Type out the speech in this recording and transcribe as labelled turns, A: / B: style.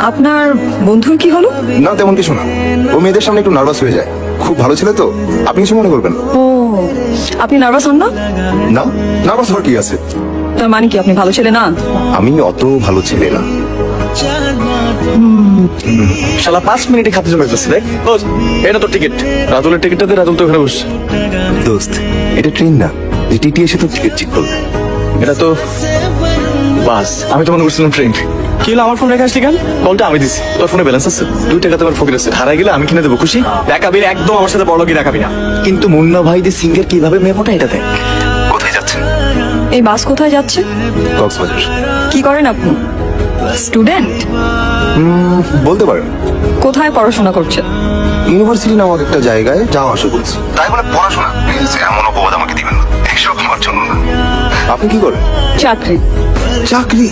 A: আপনার বন্ধুর কি হলো?
B: না তেমন কিছু না, ও মেয়েদের সামনে একটু নার্ভাস হয়ে যায়। খুব ভালো ছিল তো, আপনি কিছু মনে করবেন না।
A: ও, আপনি নার্ভাস হন না?
B: না, নার্ভাস হওয়ার কি আছে?
A: তার মানে কি আপনি ভালো ছেলে না?
B: আমি অত ভালো ছেলে না।
C: শালা 5 মিনিটে খাতে জমে যাচ্ছে। দেখ এটা তো টিকিট, রাতুলের টিকিটটা দে, রাতুল তো ওখানে বসে।
B: দোস্ত, এটা ট্রেন না যে টিটি এসে তো টিকিট চেক করবে।
C: এটা তো বাস, আমি তো মনে করছিলাম ট্রেন। কি হলো, আমার ফোন রেখে আসলি কেন? কলটা আমি দিছি, তোর ফোনে ব্যালেন্স আছে 2 টাকা, তোমার ফকির আছে, হারাই গেলে আমি কিনে দেবো, খুশি? দেখাবি না, একদম আমার সাথে বড় কি দেখাবি না। কিন্তু মুন্না ভাই দি সিঙ্গার কিভাবে মেমোটা এটা দেখ।
B: কোথায় যাচ্ছেন?
A: এই বাস কোথায় যাচ্ছে?
B: কক্সবাজার।
A: কি করেন আপনি? স্টুডেন্ট?
B: বলতে পারেন।
A: কোথায় পড়াশোনা করছেন?
B: ইউনিভার্সিটি নামক একটা জায়গায় যাওয়া আসা করছি। তাই বলে পড়াশোনা প্লিজ এমন অপবাদ আমাকে দিবেন না, এসব আমার জন্য না। আপনি কি করেন?
A: চাকরি।
B: চাকরি?